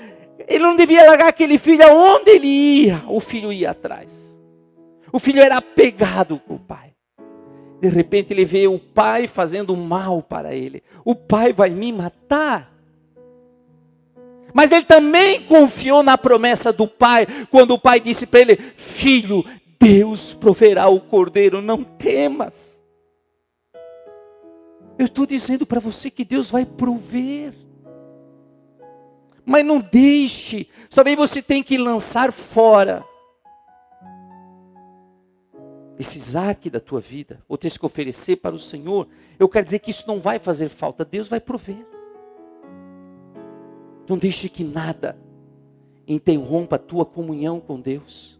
Ele não devia largar aquele filho aonde ele ia. O filho ia atrás. O filho era apegado com o pai. De repente ele vê o pai fazendo mal para ele. O pai vai me matar. Mas ele também confiou na promessa do pai. Quando o pai disse para ele: filho, Deus proverá o cordeiro, não temas. Eu estou dizendo para você que Deus vai prover. Mas não deixe. Também você tem que lançar fora esse Isaac da tua vida, ou ter que oferecer para o Senhor. Eu quero dizer que isso não vai fazer falta. Deus vai prover. Não deixe que nada interrompa a tua comunhão com Deus.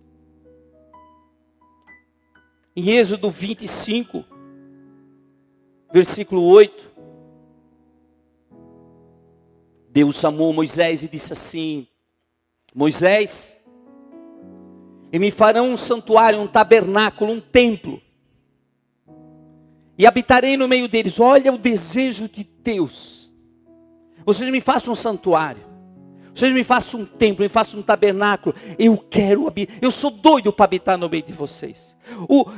Em Êxodo 25, versículo 8. Deus chamou Moisés e disse assim: Moisés, e me farão um santuário, um tabernáculo, um templo. E habitarei no meio deles. Olha o desejo de Deus. Vocês me façam um santuário. Vocês me façam um templo, me façam um tabernáculo. Eu quero habitar. Eu sou doido para habitar no meio de vocês.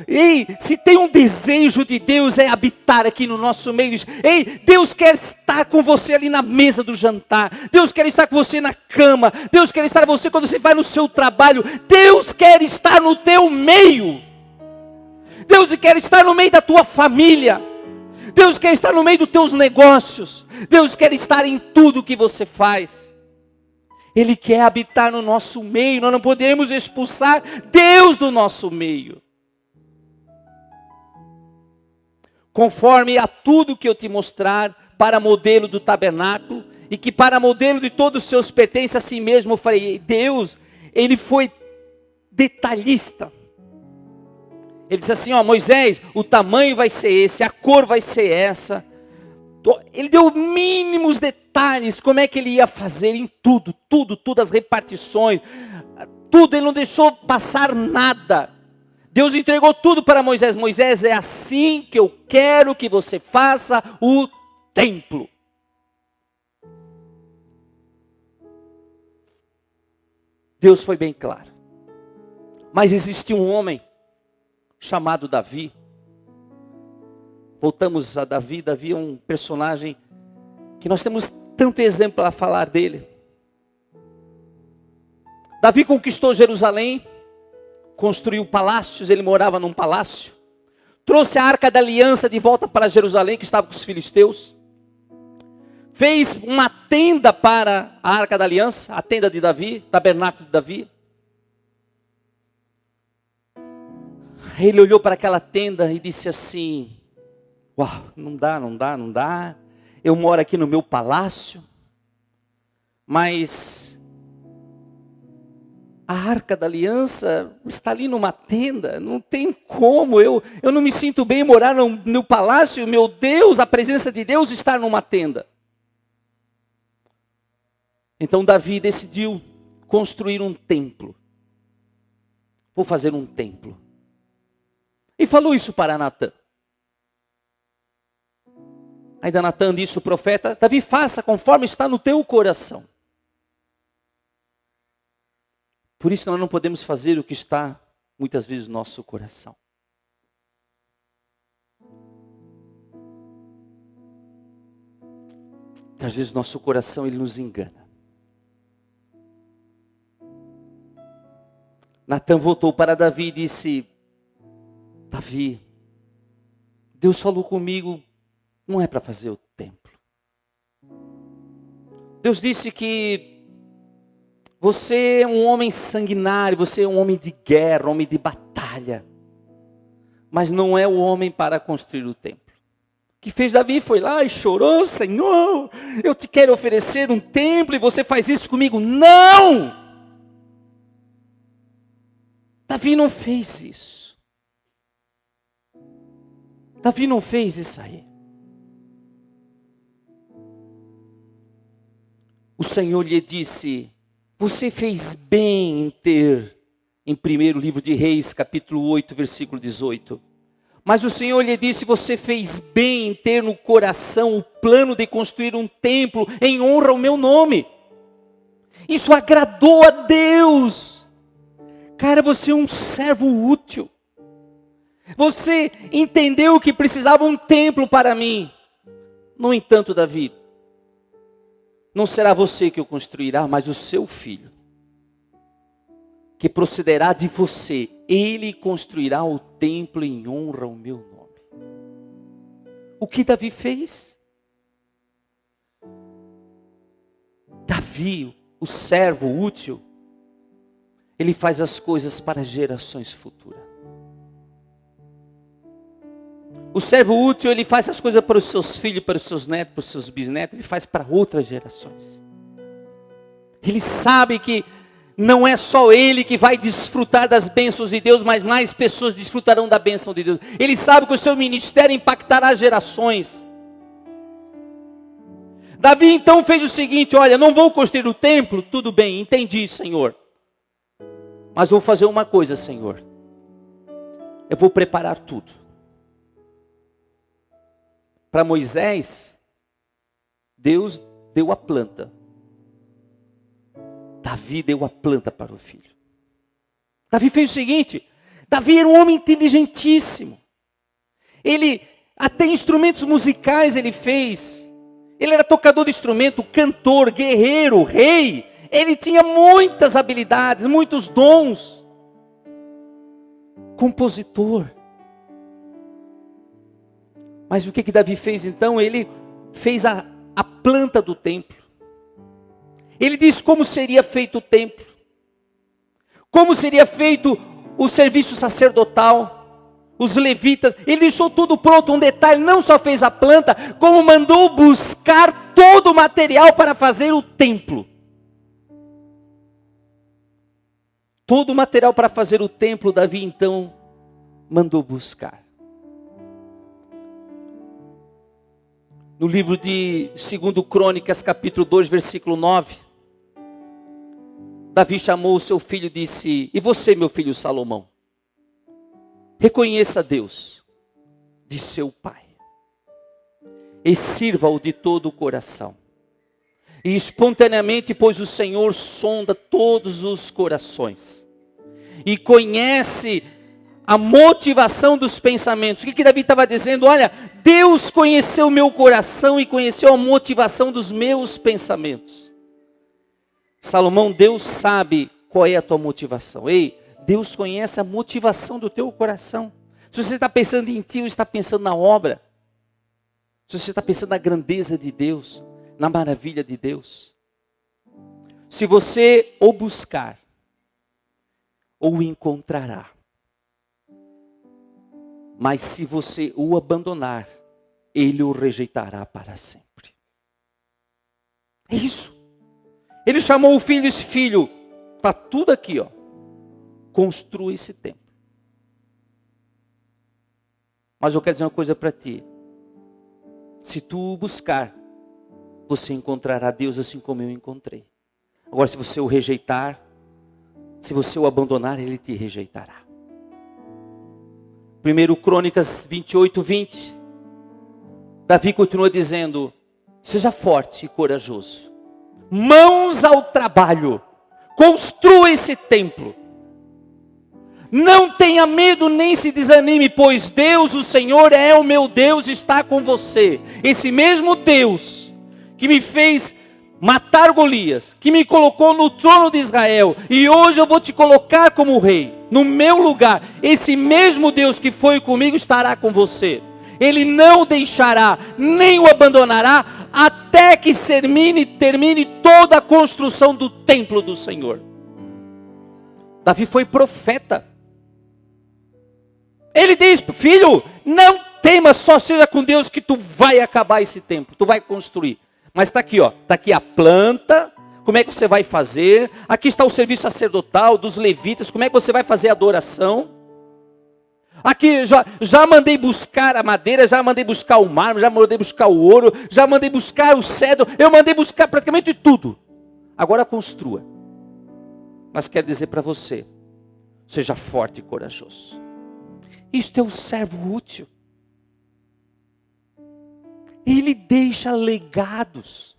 Ei, se tem um desejo de Deus é habitar aqui no nosso meio. Ei, Deus quer estar com você ali na mesa do jantar. Deus quer estar com você na cama. Deus quer estar com você quando você vai no seu trabalho. Deus quer estar no teu meio. Deus quer estar no meio da tua família. Deus quer estar no meio dos teus negócios. Deus quer estar em tudo que você faz. Ele quer habitar no nosso meio. Nós não podemos expulsar Deus do nosso meio. Conforme a tudo que eu te mostrar, para modelo do tabernáculo, e que para modelo de todos os seus pertences, a si mesmo eu farei. Deus, ele foi detalhista. Ele disse assim: ó, Moisés, o tamanho vai ser esse, a cor vai ser essa. Ele deu mínimos detalhes, como é que ele ia fazer em tudo, as repartições, tudo, ele não deixou passar nada. Deus entregou tudo para Moisés. Moisés, é assim que eu quero que você faça o templo. Deus foi bem claro. Mas existia um homem chamado Davi. Voltamos a Davi. Davi é um personagem que nós temos tanto exemplo a falar dele. Davi conquistou Jerusalém, construiu palácios, ele morava num palácio. Trouxe a Arca da Aliança de volta para Jerusalém, que estava com os filisteus. Fez uma tenda para a Arca da Aliança, a tenda de Davi, tabernáculo de Davi. Ele olhou para aquela tenda e disse assim: uau, não dá. Eu moro aqui no meu palácio, mas a Arca da Aliança está ali numa tenda, não tem como, eu não me sinto bem em morar no palácio, meu Deus, a presença de Deus está numa tenda. Então Davi decidiu construir um templo. Vou fazer um templo. E falou isso para Natã. Ainda Natã disse o profeta: Davi, faça conforme está no teu coração. Por isso nós não podemos fazer o que está muitas vezes no nosso coração. Às vezes nosso coração ele nos engana. Natã voltou para Davi e disse: Davi, Deus falou comigo, não é para fazer o Deus disse que você é um homem sanguinário, você é um homem de guerra, um homem de batalha. Mas não é o homem para construir o templo. O que fez Davi foi lá e chorou: Senhor, eu te quero oferecer um templo e você faz isso comigo. Não! Davi não fez isso. Davi não fez isso aí. O Senhor lhe disse: você fez bem em ter, em 1º livro de Reis, capítulo 8, versículo 18. Mas o Senhor lhe disse: você fez bem em ter no coração o plano de construir um templo em honra ao meu nome. Isso agradou a Deus. Cara, você é um servo útil. Você entendeu que precisava um templo para mim. No entanto, Davi, não será você que o construirá, mas o seu filho, que procederá de você. Ele construirá o templo em honra ao meu nome. O que Davi fez? Davi, o servo útil, ele faz as coisas para gerações futuras. O servo útil, ele faz as coisas para os seus filhos, para os seus netos, para os seus bisnetos. Ele faz para outras gerações. Ele sabe que não é só ele que vai desfrutar das bênçãos de Deus, mas mais pessoas desfrutarão da bênção de Deus. Ele sabe que o seu ministério impactará gerações. Davi então fez o seguinte: olha, não vou construir o templo, tudo bem, entendi, Senhor. Mas vou fazer uma coisa, Senhor. Eu vou preparar tudo. Para Moisés, Deus deu a planta. Davi deu a planta para o filho. Davi fez o seguinte: Davi era um homem inteligentíssimo. Ele, até instrumentos musicais ele fez. Ele era tocador de instrumento, cantor, guerreiro, rei. Ele tinha muitas habilidades, muitos dons. Compositor. Mas o que Davi fez então? Ele fez a planta do templo. Ele disse como seria feito o templo. Como seria feito o serviço sacerdotal. Os levitas. Ele deixou tudo pronto. Um detalhe, não só fez a planta, como mandou buscar todo o material para fazer o templo. Todo o material para fazer o templo, Davi então mandou buscar. No livro de 2 Crônicas, capítulo 2, versículo 9, Davi chamou o seu filho e disse: e você, meu filho Salomão, reconheça Deus de seu pai, e sirva-o de todo o coração, e espontaneamente, pois o Senhor sonda todos os corações, e conhece a motivação dos pensamentos. O que Davi estava dizendo? Olha, Deus conheceu o meu coração e conheceu a motivação dos meus pensamentos. Salomão, Deus sabe qual é a tua motivação. Ei, Deus conhece a motivação do teu coração. Se você está pensando em ti ou está pensando na obra, se você está pensando na grandeza de Deus, na maravilha de Deus. Se você o buscar, ou o encontrará. Mas se você o abandonar, ele o rejeitará para sempre. É isso. Ele chamou o filho e disse: filho, está tudo aqui, ó. Construa esse templo. Mas eu quero dizer uma coisa para ti. Se tu o buscar, você encontrará Deus assim como eu encontrei. Agora, se você o rejeitar, se você o abandonar, ele te rejeitará. 1 Crônicas 28, 20. Davi continua dizendo: seja forte e corajoso. Mãos ao trabalho. Construa esse templo. Não tenha medo nem se desanime, pois Deus, o Senhor, é o meu Deus, está com você. Esse mesmo Deus que me fez matar Golias, que me colocou no trono de Israel, e hoje eu vou te colocar como rei, no meu lugar. Esse mesmo Deus que foi comigo estará com você. Ele não deixará, nem o abandonará, até que termine toda a construção do templo do Senhor. Davi foi profeta. Ele diz: filho, não temas, só seja com Deus que tu vai acabar esse templo, tu vai construir. Mas está aqui, ó, está aqui a planta, como é que você vai fazer? Aqui está o serviço sacerdotal dos levitas, como é que você vai fazer a adoração? Aqui já mandei buscar a madeira, já mandei buscar o mármore, já mandei buscar o ouro, já mandei buscar o cedro, eu mandei buscar praticamente tudo. Agora construa. Mas quero dizer para você, seja forte e corajoso. Isto é o servo útil. Ele deixa legados.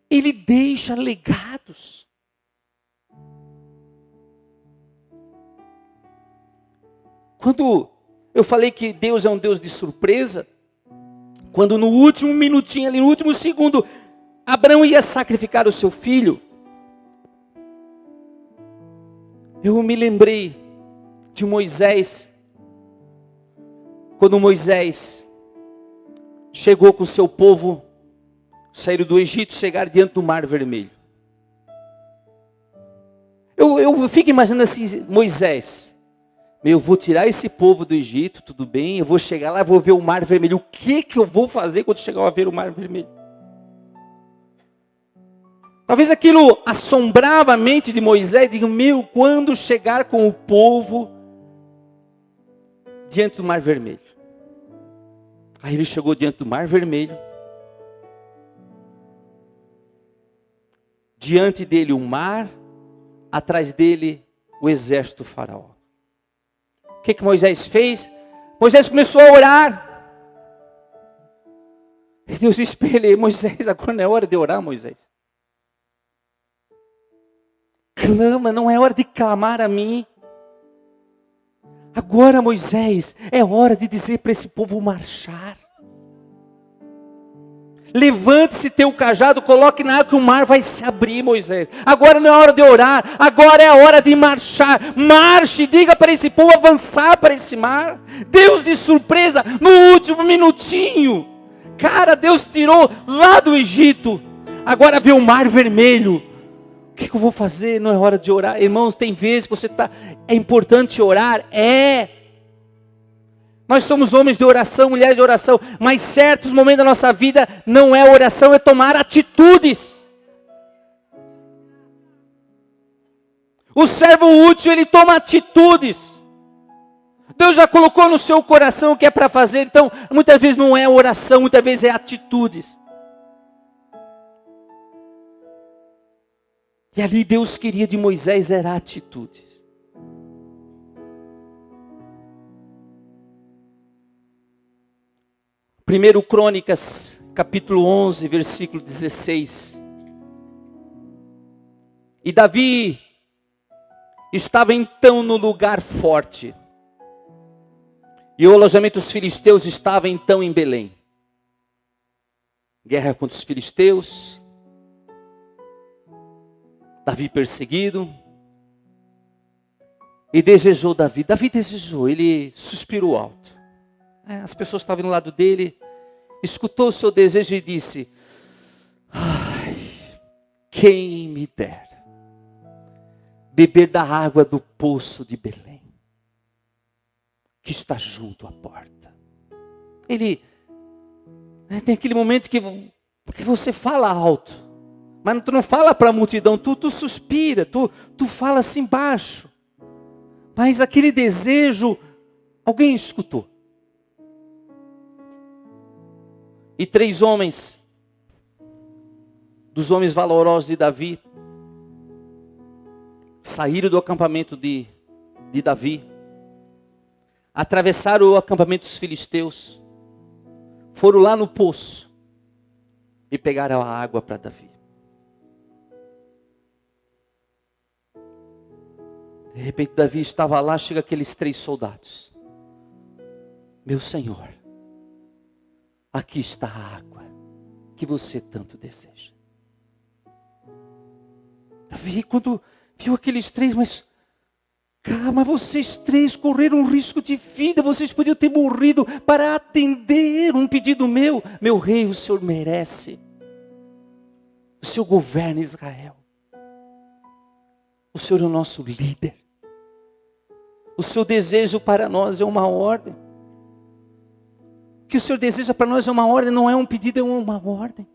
Ele deixa legados. Quando eu falei que Deus é um Deus de surpresa, quando no último minutinho, ali no último segundo, Abraão ia sacrificar o seu filho, eu me lembrei de Moisés, quando Moisés chegou com o seu povo, saíram do Egito, chegaram diante do Mar Vermelho. Eu fico imaginando assim, Moisés, eu vou tirar esse povo do Egito, tudo bem, eu vou chegar lá, vou ver o Mar Vermelho, o que eu vou fazer quando chegar a ver o Mar Vermelho? Talvez aquilo assombrava a mente de Moisés, digo, quando chegar com o povo diante do Mar Vermelho. Aí ele chegou diante do Mar Vermelho. Diante dele o mar, atrás dele o exército do faraó. O que Moisés fez? Moisés começou a orar. E Deus disse para ele: Moisés, agora não é hora de orar, Moisés. Clama, não é hora de clamar a mim. Agora, Moisés, é hora de dizer para esse povo marchar. Levante-se teu cajado, coloque na água que o mar vai se abrir, Moisés. Agora não é hora de orar, agora é a hora de marchar. Marche, diga para esse povo avançar para esse mar. Deus de surpresa, no último minutinho. Cara, Deus tirou lá do Egito. Agora vê o Mar Vermelho. O que eu vou fazer? Não é hora de orar. Irmãos, tem vezes que é importante orar. Nós somos homens de oração, mulheres de oração. Mas certos momentos da nossa vida não é oração, é tomar atitudes. O servo útil, ele toma atitudes. Deus já colocou no seu coração o que é para fazer. Então, muitas vezes não é oração, muitas vezes é atitudes. E ali Deus queria de Moisés era atitudes. Primeiro Crônicas, capítulo 11, versículo 16. E Davi estava então no lugar forte. E o alojamento dos filisteus estava então em Belém. Guerra contra os filisteus. Davi perseguido. E desejou Davi. Davi desejou, ele suspirou alto. As pessoas estavam do lado dele. Escutou o seu desejo e disse: ai, quem me dera beber da água do poço de Belém, que está junto à porta. Ele tem aquele momento que você fala alto, mas tu não fala para a multidão, tu suspira, tu fala assim baixo. Mas aquele desejo, alguém escutou. E 3 homens, dos homens valorosos de Davi, saíram do acampamento de Davi, atravessaram o acampamento dos filisteus, foram lá no poço e pegaram a água para Davi. De repente Davi estava lá, chega aqueles 3 soldados. Meu Senhor, aqui está a água que você tanto deseja. Davi, quando viu aqueles 3, mas Mas vocês três correram um risco de vida. Vocês podiam ter morrido para atender um pedido meu. Meu rei, o Senhor merece. O Senhor governa Israel. O Senhor é o nosso líder. O seu desejo para nós é uma ordem. O que o Senhor deseja para nós é uma ordem, não é um pedido, é uma ordem.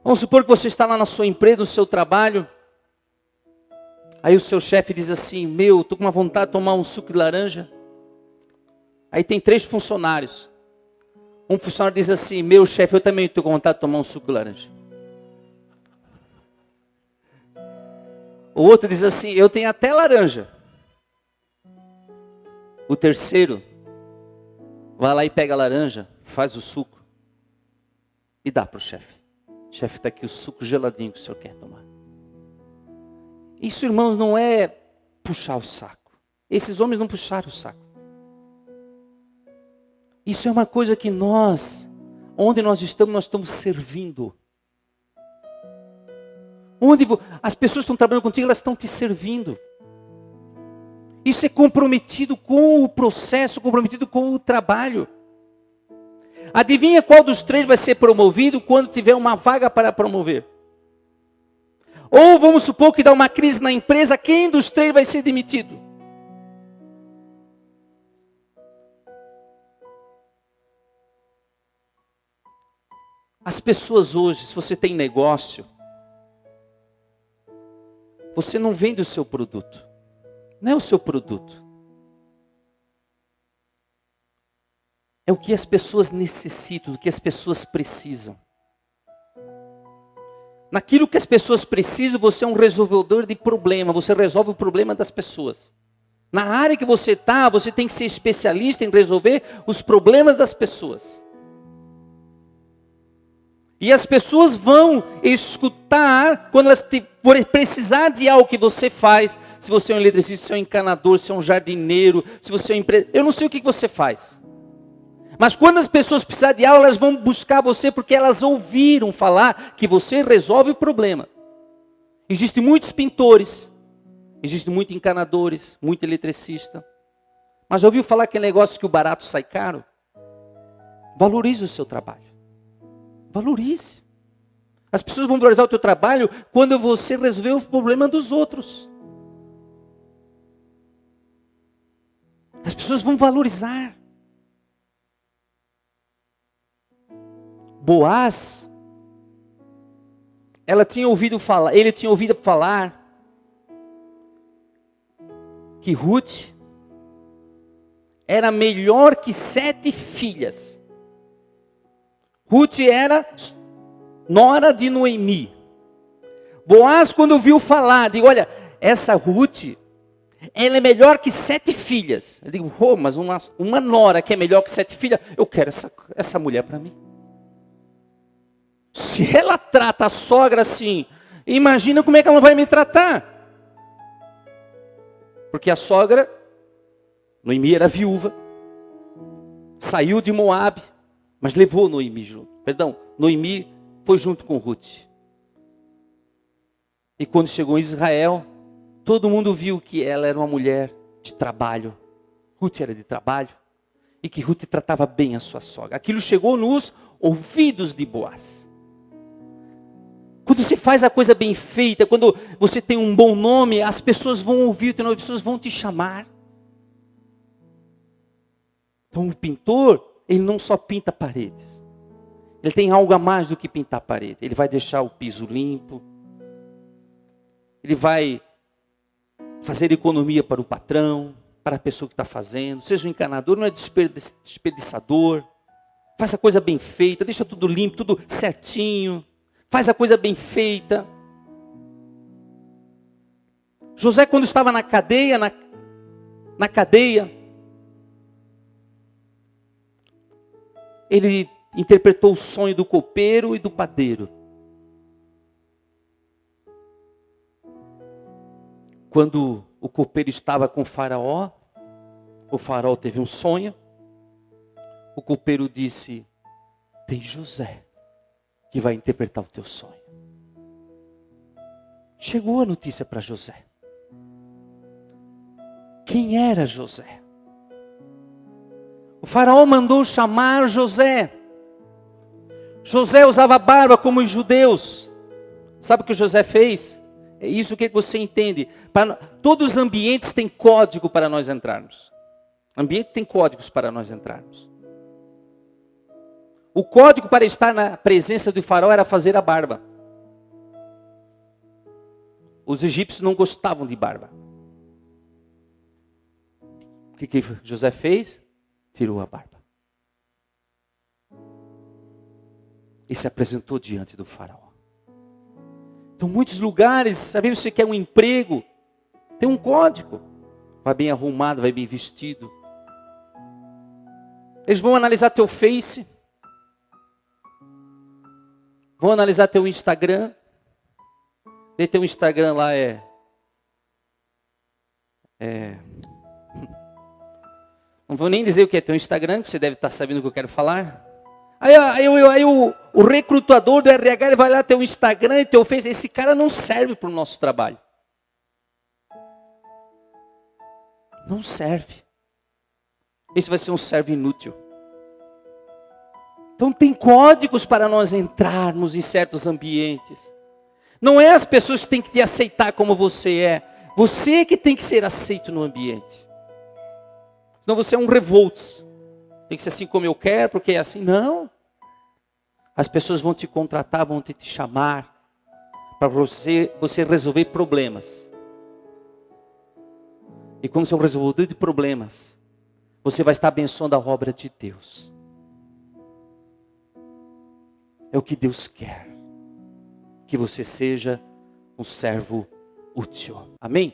Vamos supor que você está lá na sua empresa, no seu trabalho. Aí o seu chefe diz assim, estou com uma vontade de tomar um suco de laranja. Aí tem 3 funcionários. Um funcionário diz assim, chefe, eu também estou com vontade de tomar um suco de laranja. O outro diz assim, eu tenho até laranja. O terceiro vai lá e pega a laranja, faz o suco e dá para o chefe. Chefe, está aqui o suco geladinho que o senhor quer tomar. Isso, irmãos, não é puxar o saco. Esses homens não puxaram o saco. Isso é uma coisa que onde nós estamos servindo. Onde as pessoas estão trabalhando contigo, elas estão te servindo. Isso é comprometido com o processo, comprometido com o trabalho. Adivinha qual dos 3 vai ser promovido quando tiver uma vaga para promover? Ou vamos supor que dá uma crise na empresa, quem dos 3 vai ser demitido? As pessoas hoje, se você tem negócio, você não vende o seu produto. Não é o seu produto. É o que as pessoas necessitam, o que as pessoas precisam. Naquilo que as pessoas precisam, você é um resolvedor de problema. Você resolve o problema das pessoas. Na área que você está, você tem que ser especialista em resolver os problemas das pessoas. E as pessoas vão escutar quando elas precisar de algo que você faz. Se você é um eletricista, se é um encanador, se é um jardineiro, se você é um empresário. Eu não sei o que você faz. Mas quando as pessoas precisarem de algo, elas vão buscar você porque elas ouviram falar que você resolve o problema. Existem muitos pintores, existem muitos encanadores, muito eletricista. Mas já ouviu falar que é negócio que o barato sai caro? Valorize o seu trabalho. Valorize. As pessoas vão valorizar o teu trabalho quando você resolver o problema dos outros. As pessoas vão valorizar. Boaz, ele tinha ouvido falar que Ruth era melhor que 7 filhas. Ruth era nora de Noemi. Boaz, quando ouviu falar, digo, olha, essa Ruth, ela é melhor que 7 filhas. Eu digo, mas uma nora que é melhor que 7 filhas, eu quero essa mulher para mim. Se ela trata a sogra assim, imagina como é que ela vai me tratar. Porque a sogra, Noemi era viúva, saiu de Moabe, mas levou Noemi junto. Noemi foi junto com Ruth. E quando chegou em Israel, todo mundo viu que ela era uma mulher de trabalho. Ruth era de trabalho. E que Ruth tratava bem a sua sogra. Aquilo chegou nos ouvidos de Boaz. Quando você faz a coisa bem feita, quando você tem um bom nome, as pessoas vão ouvir o teu nome, as pessoas vão te chamar. Então o pintor, ele não só pinta paredes. Ele tem algo a mais do que pintar a parede. Ele vai deixar o piso limpo. Ele vai fazer economia para o patrão, para a pessoa que está fazendo. Seja um encanador, não é desperdiçador. Faz a coisa bem feita, deixa tudo limpo, tudo certinho. Faz a coisa bem feita. José, quando estava na cadeia, ele interpretou o sonho do copeiro e do padeiro. Quando o copeiro estava com o faraó teve um sonho. O copeiro disse, tem José que vai interpretar o teu sonho. Chegou a notícia para José. Quem era José? O faraó mandou chamar José. José usava barba como os judeus. Sabe o que José fez? É isso que você entende. Todos os ambientes têm código para nós entrarmos. O ambiente tem códigos para nós entrarmos. O código para estar na presença do faraó era fazer a barba. Os egípcios não gostavam de barba. O que José fez? Tirou a barba. E se apresentou diante do faraó. Então, muitos lugares, sabe, você quer um emprego, tem um código. Vai bem arrumado, vai bem vestido. Eles vão analisar teu Face. Vão analisar teu Instagram. E teu Instagram lá não vou nem dizer o que é teu Instagram, que você deve estar sabendo o que eu quero falar. Aí o recrutador do RH, ele vai lá teu Instagram e teu Face. Esse cara não serve para o nosso trabalho. Não serve. Esse vai ser um servo inútil. Então tem códigos para nós entrarmos em certos ambientes. Não é as pessoas que têm que te aceitar como você é. Você que tem que ser aceito no ambiente. Senão você é um revolts. Tem que ser assim como eu quero, porque é assim. Não. As pessoas vão te contratar, vão te chamar para você resolver problemas. E como seu resolvedor de problemas, você vai estar abençoando a obra de Deus. É o que Deus quer. Que você seja um servo útil. Amém?